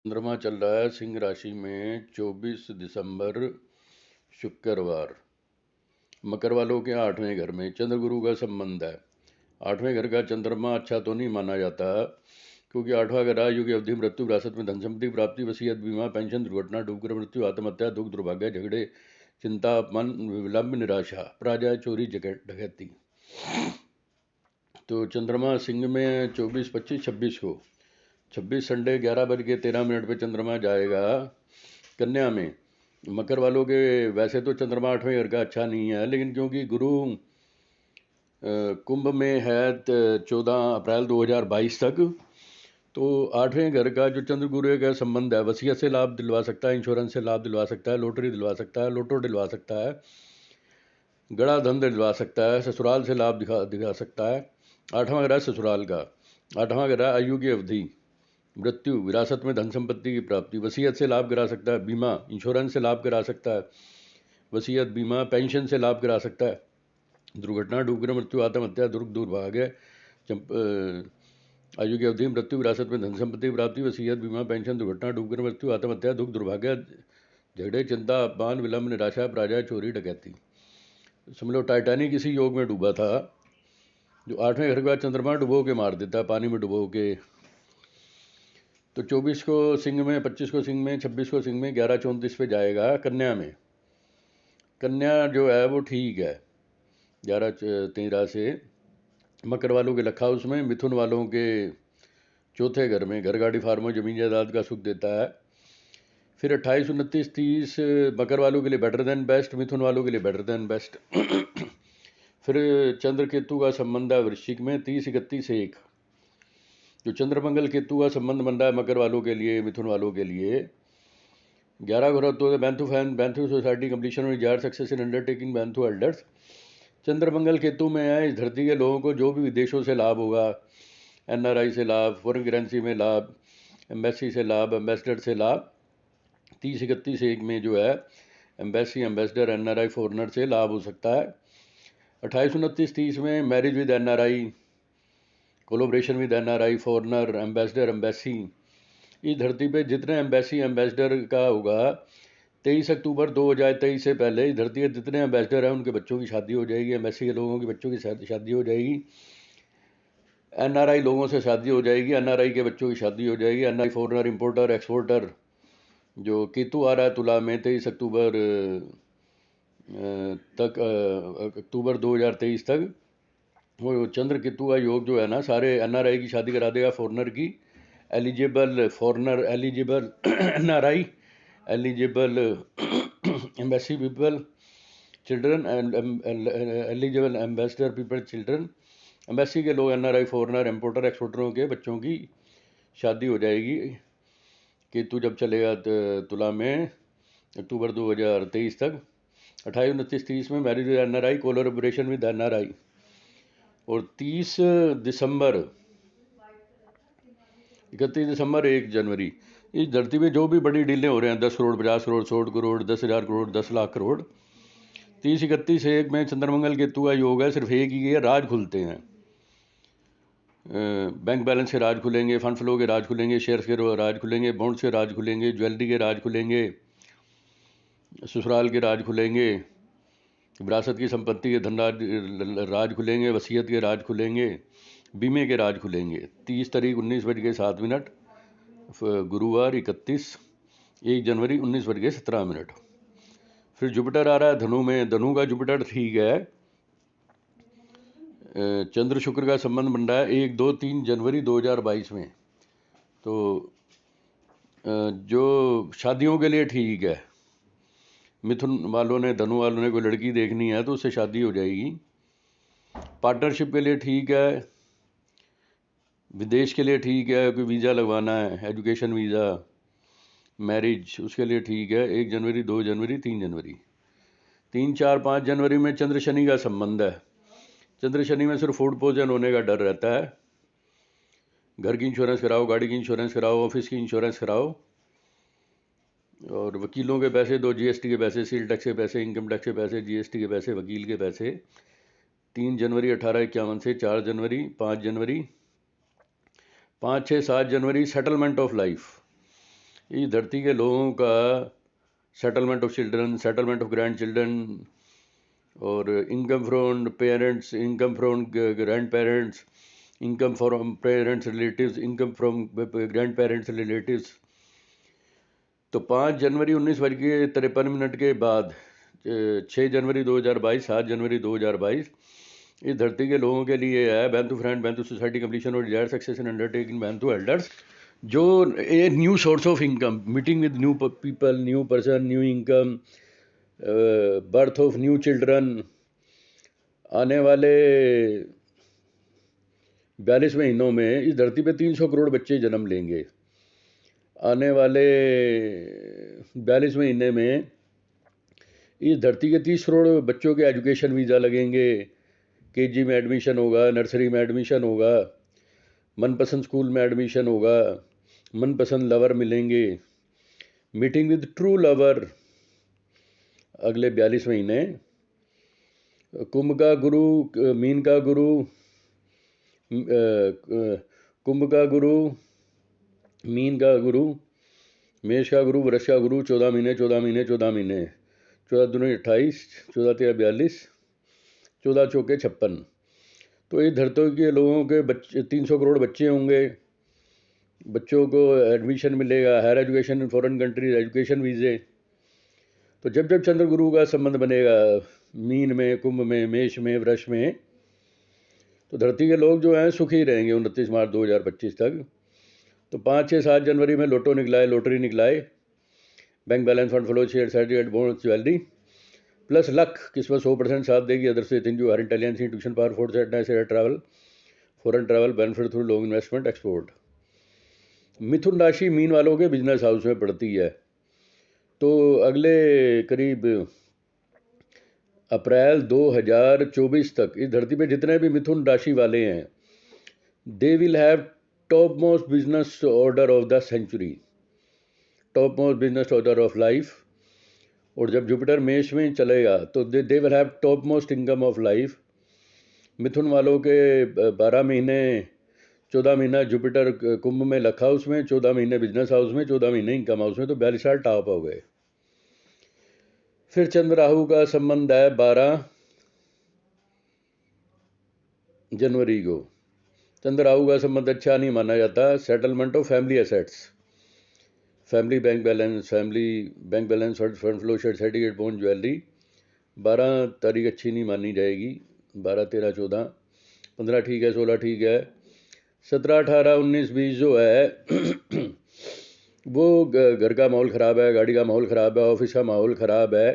चंद्रमा चल रहा है सिंह राशि में 24 दिसंबर शुक्रवार। मकर वालों के 8वें घर में चंद्र गुरु का संबंध है। 8वें घर का चंद्रमा अच्छा तो नहीं माना जाता, क्योंकि 8वां घर आयु की अवधि, मृत्यु, विरासत में धन संपत्ति प्राप्ति, वसीयत, बीमा, पेंशन, दुर्घटना, डूबकर मृत्यु, आत्महत्या, दुख, दुर्भाग्य, झगड़े, चिंता, अपमान, विलंब, निराशा, पराजय, चोरी, डकैती। तो चंद्रमा सिंह में 24, 25, 26 को 26 संडे 11:13 पे चंद्रमा जाएगा कन्या में। मकर वालों के वैसे तो चंद्रमा 8वें घर का अच्छा नहीं है, लेकिन क्योंकि गुरु कुंभ में है 14 अप्रैल 2022 तक, तो 8वें घर का जो चंद्र गुरु का संबंध है, वसीयत से लाभ दिलवा सकता है, इंश्योरेंस से लाभ दिलवा सकता है, लॉटरी दिलवा सकता है, लोटो दिलवा सकता है, गड़ा धन दिलवा सकता है, ससुराल से लाभ दिखा सकता है। 8वां घर है ससुराल का। 8वां घर है आयु की अवधि, मृत्यु, विरासत में धन संपत्ति की प्राप्ति, वसीयत से लाभ करा सकता है, बीमा, इंश्योरेंस से लाभ करा सकता है, वसीयत, बीमा, पेंशन से लाभ करा सकता है, दुर्घटना, डूबकर मृत्यु, आत्महत्या, दुर्भाग्य, आयु की अवधि, मृत्यु, विरासत में धन संपत्ति प्राप्ति, वसीयत, बीमा, पेंशन, दुर्घटना, डूबकर मृत्यु, आत्महत्या, दुख, दुर्भाग्य, झगड़े, चिंता, अपमान, विलंब, निराशा, पराजय, चोरी, डकैती। समझ लो टाइटैनिक इसी योग में डूबा था। जो 8वें घर का चंद्रमा डुबो के मार देता है, पानी में डुबो के। तो 24 को सिंह में, 25 को सिंह में, 26 को सिंह में, 11:34 पे जाएगा कन्या में। कन्या जो है वो ठीक है 11:13 से। मकर वालों के लखा उसमें, मिथुन वालों के चौथे घर में, घर, गाड़ी, फार्म, जमीन जायदाद का सुख देता है। फिर 28, 29, 30 मकर वालों के लिए बेटर देन बेस्ट, मिथुन वालों के लिए बेटर देन बेस्ट। फिर चंद्र केतु का संबंध है वृश्चिक में 30, 31, 1। जो चंद्र मंगल केतु का संबंध बन रहा है मकर वालों के लिए, मिथुन वालों के लिए 11 घोरा तो बैंथू फैन, बैंथू सोसाइटी, कंप्लीशन और जार सक्सेस इन अंडरटेकिंग, बैंथू एल्डर्स। चंद्र मंगल केतु में है, इस धरती के लोगों को जो भी विदेशों से लाभ होगा, एनआरआई से लाभ, फॉरेन करेंसी में लाभ, एम्बेसी से लाभ, एम्बेसडर से लाभ, 30, 31, 1 में जो है एम्बेसी, एम्बेसडर, एनआरआई, फॉरनर से लाभ हो सकता है। 28, 29, 30 में marriage with NRI, collaboration with NRI, foreigner, ambassador, embassy. इस धरती पे जितने एम्बेसी, एम्बेसडर का होगा 23 अक्टूबर 2023 से पहले इस धरती के जितने एम्बेसडर हैं उनके बच्चों की शादी हो जाएगी, एम्बेसी के लोगों के बच्चों की शादी हो जाएगी, एनआरआई लोगों से शादी हो जाएगी, एनआरआई के बच्चों की शादी हो जाएगी, एनआरआई, फॉरनर, इंपोर्टर, एक्सपोर्टर। जो केतु आ रहा है तुला में 23 अक्टूबर तक, अक्टूबर 2023 तक, वो चंद्र केतु का योग जो है ना, सारे एनआरआई की शादी करा देगा, फॉरनर की, eligible foreigner, eligible NRI, eligible embassy people children, eligible ambassador people children. Embassy के लोग, एनआरआई, फॉरनर, इम्पोर्टर, एक्सपोर्टरों के बच्चों की शादी हो जाएगी केतु जब चलेगा तुला में अक्टूबर 2023 तक। 28, 29, 30 में marriage with NRI, collaboration with NRI. और 30 दिसंबर, 31 दिसंबर, 1 जनवरी, इस धरती पे जो भी बड़ी डीलें हो रहे हैं, 10 करोड़, 50 करोड़, 100 करोड़, 10,000 करोड़, 10 लाख करोड़, 30, 31, 1 में चंद्रमंगल केतु का योग है। सिर्फ एक ही है, राज खुलते हैं, बैंक बैलेंस के राज खुलेंगे, फंड फ्लो के राज खुलेंगे, शेयर्स के राज खुलेंगे, बॉन्ड्स के राज खुलेंगे, ज्वेलरी के राज खुलेंगे, ससुराल के राज खुलेंगे, विरासत की संपत्ति के राज खुलेंगे, वसीयत के राज खुलेंगे, बीमे के राज खुलेंगे। 30 तारीख 19:07, गुरुवार 31, 1 जनवरी 19:17। फिर जुपिटर आ रहा है धनु में। धनु का जुपिटर ठीक है, चंद्र शुक्र का संबंध बन रहा है 1, 2, 3 जनवरी 2022 में। तो जो शादियों के लिए ठीक है, मिथुन वालों ने, धनु वालों ने कोई लड़की देखनी है तो उससे शादी हो जाएगी। पार्टनरशिप के लिए ठीक है, विदेश के लिए ठीक है, कोई वीज़ा लगवाना है, एजुकेशन वीज़ा, मैरिज, उसके लिए ठीक है। 1 जनवरी, 2 जनवरी, 3 जनवरी। 3, 4, 5 जनवरी में चंद्र शनि का संबंध है। चंद्र शनि में सिर्फ फूड पॉइजन होने का डर रहता है। घर की इंश्योरेंस कराओ, गाड़ी की इंश्योरेंस कराओ, ऑफिस की इंश्योरेंस कराओ, और वकीलों के पैसे दो, जीएसटी के पैसे, सेल टैक्स के पैसे, इनकम टैक्स के पैसे, जीएसटी के पैसे, वकील के पैसे। 3 जनवरी 1851 से 4 जनवरी, 5 जनवरी, 5, 6, 7 जनवरी सेटलमेंट ऑफ लाइफ। इस धरती के लोगों का settlement of children, settlement of grandchildren और income from parents, income from grandparents, income from parents relatives, income from grandparents relatives. तो 5 जनवरी 19:53 के बाद 6 जनवरी 2022, 7 जनवरी 2022 इस धरती के लोगों के लिए है बैंतु फ्रेंड, बैंतु सोसाइटी कंप्लीशन और डिजायर सक्सेशन अंडरटेकिंग बैंतु एल्डर्स, जो a new source of income, meeting with new people, new person, new income, birth of new children. आने वाले 42 महीनों में इस धरती पे 300 करोड़ बच्चे जन्म लेंगे। आने वाले 42 महीने में इस धरती के 30 करोड़ बच्चों के एजुकेशन वीज़ा लगेंगे, केजी में एडमिशन होगा, नर्सरी में एडमिशन होगा, मनपसंद स्कूल में एडमिशन होगा, मनपसंद लवर मिलेंगे, मीटिंग विद ट्रू लवर अगले 42 महीने। कुंभ का गुरु, मीन का गुरु, कुंभ का गुरु, मीन का गुरु, मेष का गुरु, वृष का गुरु, 14 महीने 14 महीने 14 महीने, 14 दूनी 28, 14 13 42, 14 चौके 56। तो इस धरती के लोगों के बच्चे 300 करोड़ बच्चे होंगे, बच्चों को एडमिशन मिलेगा, higher education in foreign countries, education वीज़े। तो जब जब चंद्र गुरु का संबंध बनेगा मीन में, कुंभ में, मेष में, वृष में, तो धरती के लोग जो हैं सुखी रहेंगे 29 मार्च 2025 तक। तो 5, 6, 7 जनवरी में लोटो निकलाए, लॉटरी निकलाए, bank balance, fund flow, share certificate, bonus, jewellery plus luck किस्मत 100% साथ देगी। अदर से thing you her intelligence, tuition power, फोर्थ सेटनेस, travel, foreign travel, benefit through long investment, export. मिथुन राशि मीन वालों के बिजनेस हाउस में पड़ती है। तो अगले करीब अप्रैल 2024 तक इस धरती पे जितने भी मिथुन राशि वाले हैं, they will have top most business order of the century, top most business order of life. और जब जुपिटर मेष में चलेगा तो they will have top most income of life. मिथुन वालों के 12 महीने, 14 महीना जुपिटर कुंभ में लक हाउस में, 14 महीने बिजनेस हाउस में, 14 महीने इनकम हाउस में, तो 42 साल टॉप हो गए। फिर चंद्र राहु का संबंध है 12 जनवरी को। चंद्र राहु का संबंध अच्छा नहीं माना जाता। Settlement of family assets, family bank balance, family bank balance, fund flow, share certificate, bone, jewellery, 12 तारीख अच्छी नहीं मानी जाएगी। 12, 13, 14, 15 ठीक है, 16 ठीक है, 17, 18, 19, 20 जो है वो घर का माहौल ख़राब है, गाड़ी का माहौल ख़राब है, ऑफिस का माहौल ख़राब है।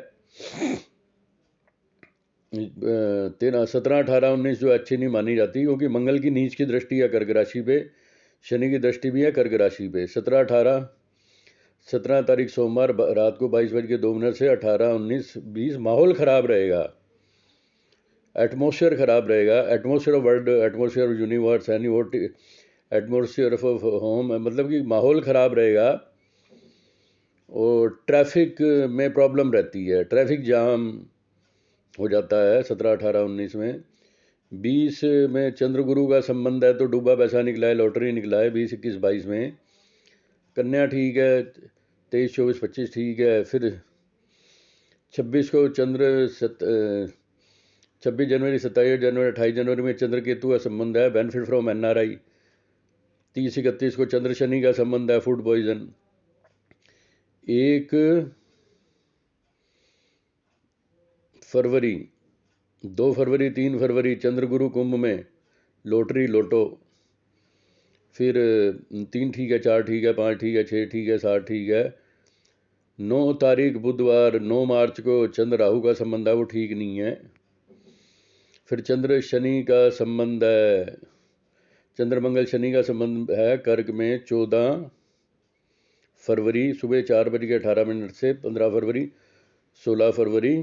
13, 17, 18, 19 जो अच्छी नहीं मानी जाती, क्योंकि मंगल की नीच की दृष्टि है कर्क राशि पे, शनि की दृष्टि भी है कर्क राशि पे। 17, 18, 17 तारीख सोमवार रात को 22:02 से 18, 19, 20 माहौल ख़राब रहेगा, एटमॉस्फेयर ख़राब रहेगा। Atmosphere of world, atmosphere of universe, any vote, atmosphere of home, मतलब कि माहौल ख़राब रहेगा। और ट्रैफिक में प्रॉब्लम रहती है, ट्रैफिक जाम हो जाता है 17, 18, 19 में। 20 में चंद्र गुरु का संबंध है, तो डूबा पैसा निकला है, लॉटरी निकला है 20, 21, 22 में। कन्या ठीक है, 23, 24, 25 ठीक है। फिर 26 को 26 जनवरी, 27 जनवरी, 28 जनवरी में चंद्र केतु का संबंध है, बेनिफिट फ्रॉम NRI। 30, 31 को चंद्र शनि का संबंध है, फूड पॉइजन। 1 फरवरी, 2 फरवरी, 3 फरवरी चंद्र गुरु कुंभ में, लॉटरी, लोटो। फिर 3 ठीक है, 4 ठीक है, 5 ठीक है, 6 ठीक है, 7 ठीक है। 9 तारीख बुधवार, 9 मार्च को चंद्र राहु का संबंध है, वो ठीक नहीं है। फिर चंद्र शनि का संबंध है, चंद्र मंगल शनि का संबंध है कर्क में 14 फरवरी सुबह 4:18 से 15 फरवरी, 16 फरवरी।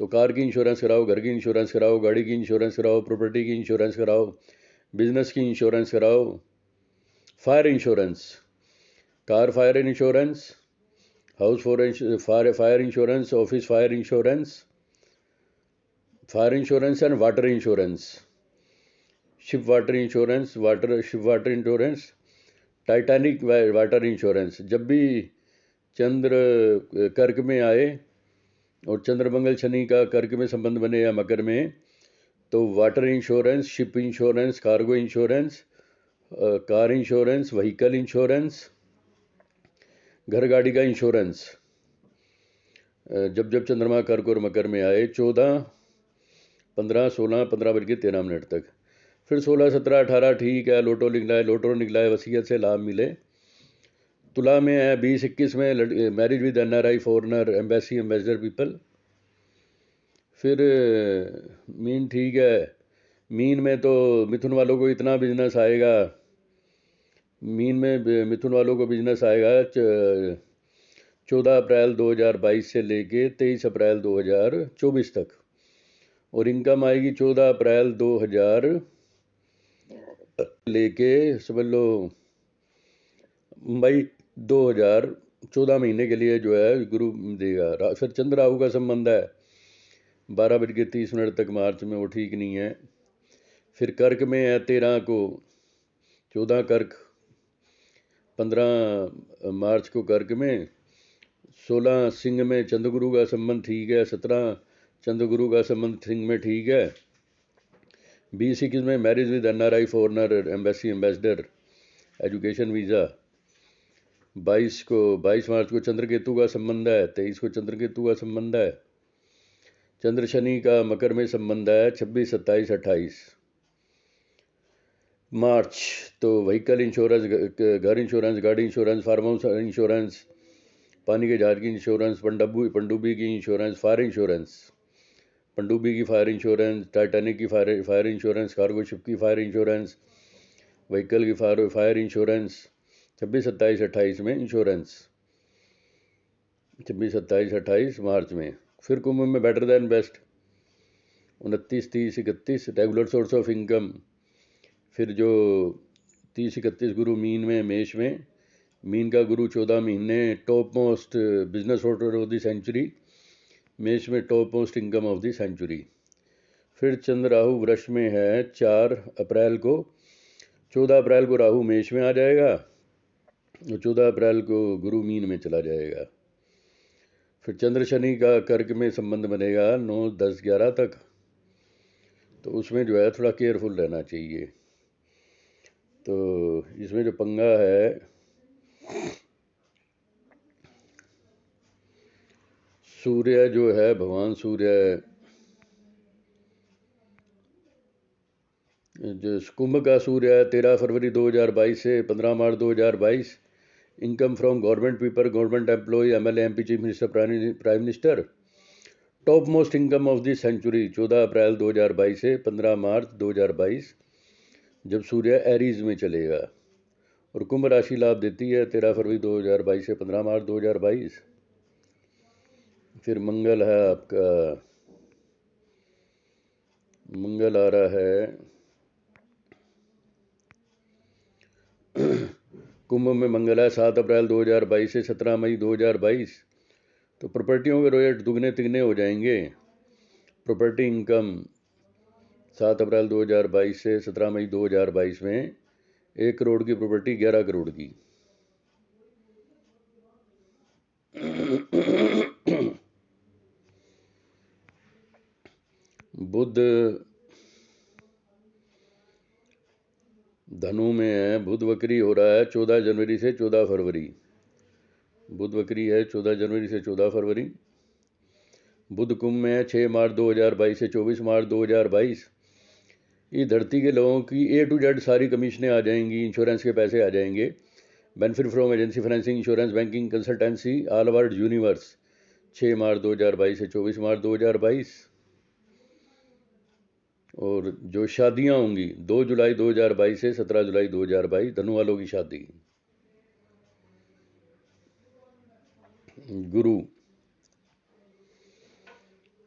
तो कार की इंश्योरेंस कराओ, घर की इंश्योरेंस कराओ, गाड़ी की इंश्योरेंस कराओ, प्रॉपर्टी की इंश्योरेंस कराओ, बिजनेस की इंश्योरेंस कराओ, fire insurance, car fire insurance, house fire insurance, office fire insurance, fire insurance and water insurance, ship water insurance, ship water insurance, Titanic water insurance, जब भी चंद्र कर्क में आए और चंद्रमंगल शनि का कर्क में संबंध बने या मकर में, तो water insurance, ship insurance, cargo insurance, car insurance, vehicle insurance, घर गाड़ी का इंश्योरेंस, जब जब चंद्रमा कर्क और मकर में आए 14, 15, 16, 15 बज के 13 मिनट तक। फिर 16, 17, 18 ठीक है, लोटो निकला है, वसीयत से लाभ मिले। तुला में है 20, 21 में marriage with NRI, foreigner, embassy, ambassador people. फिर मीन ठीक है, मीन में तो मिथुन वालों को इतना बिजनेस आएगा, मीन में मिथुन वालों को बिजनेस आएगा 14 अप्रैल 2022 से लेके 23 अप्रैल 2024 तक, और इनकम आएगी 14 अप्रैल 2000 लेके समझ लो मई 2014 महीने के लिए जो है गुरु देगा। फिर चंद्र राहु का संबंध है 12 बज के 30 मिनट तक मार्च में, वो ठीक नहीं है। फिर कर्क में है 13 को, 14 कर्क, 15 मार्च को कर्क में, 16 सिंह में चंद्रगुरु का संबंध ठीक है, 17 चंद्रगुरु का संबंध सिंह में ठीक है, 20, 21 में marriage with NRI, foreigner, embassy, ambassador, education visa, 22 मार्च को चंद्र केतु का संबंध है, 23 को चंद्र केतु का संबंध है, चंद्र शनि का मकर में संबंध है 26, 27, 28 मार्च। तो व्हीकल इंश्योरेंस, घर इंश्योरेंस, गाड़ी इंश्योरेंस, फार्म हाउस इंश्योरेंस, पानी के जहाज की इंश्योरेंस, पनडुब्बी की इंश्योरेंस, फायर इंश्योरेंस, पनडुब्बी की फायर इंश्योरेंस, टाइटैनिक की फायर इंश्योरेंस, कार्गो शिप की फायर इंश्योरेंस, व्हीकल की फायर इंश्योरेंस, 26, 27, 28 में इंश्योरेंस, 26, 27, 28 मार्च में। फिर कुंभ में better than best 29, 30, 31 regular source of income. फिर जो 30, 31 गुरु मीन में, मेष में, मीन का गुरु 14 महीने top most business order of the century, मेष में top most income of the century. फिर चंद्र राहु वृष में है 4 अप्रैल को, 14 अप्रैल को राहु मेष में आ जाएगा और 14 अप्रैल को गुरु मीन में चला जाएगा। फिर चंद्र शनि का कर्क में संबंध बनेगा 9, 10, 11 तक, तो उसमें जो है थोड़ा केयरफुल रहना चाहिए। तो इसमें जो पंगा है, सूर्य जो है, भगवान सूर्य जो कुंभ का सूर्य है 13 फरवरी 2022 से 15 मार्च 2022, income from government people, government employ, MLA, MP, chief minister, prime minister, top most income of the century 14 अप्रैल 2022 से 15 मार्च 2022, जब सूर्य एरीज में चलेगा। और कुंभ राशि लाभ देती है 13 फरवरी 2022 से 15 मार्च 2022। फिर मंगल है आपका, मंगल आ रहा है कुंभ में मंगल है 7 अप्रैल 2022 से 17 मई 2022, तो प्रॉपर्टियों के रेट दुगने तिगने हो जाएंगे। प्रॉपर्टी इनकम 7 अप्रैल 2022 से 17 मई 2022 में 1 करोड़ की प्रॉपर्टी 11 करोड़ की। बुध धनु में है, बुध वक्री हो रहा है 14 जनवरी से 14 फरवरी, बुध वक्री है 14 जनवरी से 14 फरवरी। बुध कुंभ में है 6 मार्च 2022 से 24 मार्च 2022। ये धरती के लोगों की A to Z सारी कमीशनें आ जाएंगी, इंश्योरेंस के पैसे आ जाएंगे। Benefit from agency, financing, insurance, banking, consultancy, all over universe 6 मार्च 2022 से 24 मार्च 2022। और जो शादियां होंगी 2 जुलाई 2022 से 17 जुलाई 2022, धनु वालों की शादी।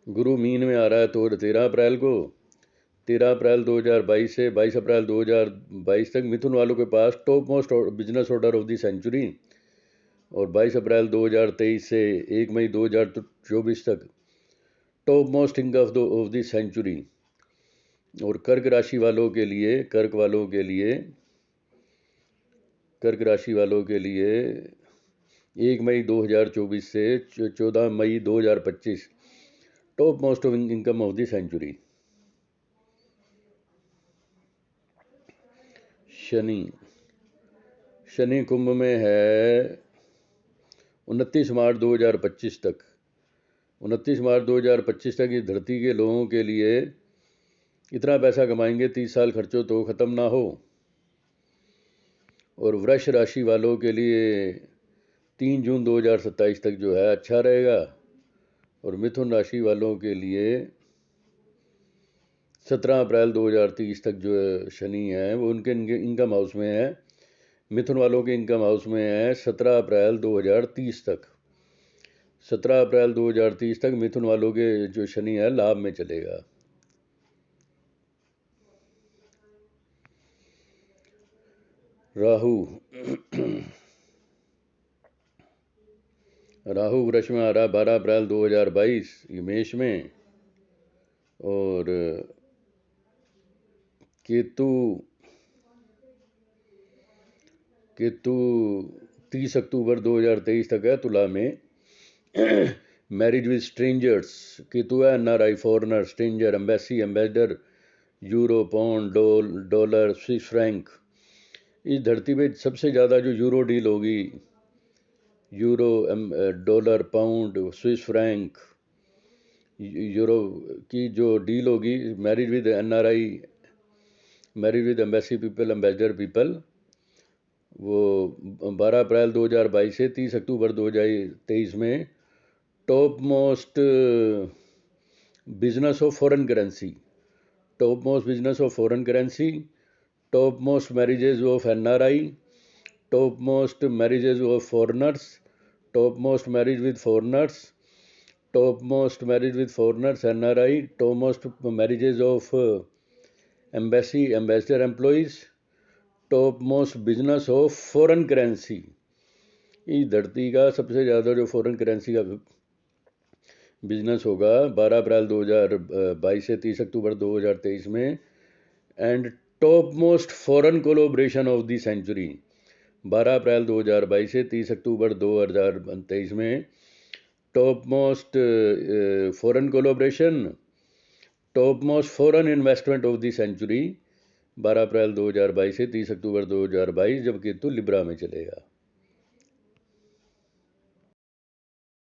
गुरु मीन में आ रहा है तो 13 अप्रैल को, 13 अप्रैल 2022 से 22 अप्रैल 2022 तक मिथुन वालों के पास top most business order of the century, और 22 अप्रैल 2023 से 1 मई 2024 तक top most income of the century. और कर्क राशि वालों के लिए, कर्क वालों के लिए कर्क राशि वालों के लिए 1 मई 2024 से 14 मई 2025 top most of income of the century. शनि कुंभ में है 29 मार्च 2025 तक। 29 मार्च 2025 तक इस धरती के लोगों के लिए इतना पैसा कमाएंगे 30 साल खर्चो तो ख़त्म ना हो। और वृष राशि वालों के लिए 3 जून 2027 तक जो है अच्छा रहेगा। और मिथुन राशि वालों के लिए 17 अप्रैल 2030 तक जो शनि है वो उनके इनकम हाउस में है। मिथुन वालों के इनकम हाउस में है 17 अप्रैल 2030 तक। 17 अप्रैल 2030 तक मिथुन वालों के जो शनि है लाभ में चलेगा। राहु वृष में आ रहा 12 अप्रैल 2022 ये मेष में। और केतु 30 अक्टूबर 2023 तक है तुला में। मैरिज विद स्ट्रेंजर्स केतु है, NRI, foreigner, stranger, embassy, ambassador, euro, pound, dollar, Swiss franc. इस धरती पे सबसे ज़्यादा जो यूरो डील होगी, euro, dollar, pound, Swiss franc, euro की जो डील होगी, marriage with NRI, marriage with embassy people, ambassador people, वो 12 अप्रैल 2022 से 30 अक्टूबर 2023 में top most business of foreign currency, top most business of foreign currency, top most marriages of NRI, top most marriages of foreigners, top most marriage with foreigners, top most marriage with foreigners NRI, top most marriages of embassy, ambassador employees, top most business of foreign currency. इस धरती का सबसे ज़्यादा जो foreign currency का business होगा 12 अप्रैल 2022 से 30 अक्टूबर 2023 में। And top most foreign collaboration of the century 12 अप्रैल 2022 से 30 अक्टूबर 2023 में। Top most foreign collaboration, top most foreign investment of the century 12 अप्रैल 2022 से 30 अक्टूबर 2022 जब केतु लिब्रा में चलेगा।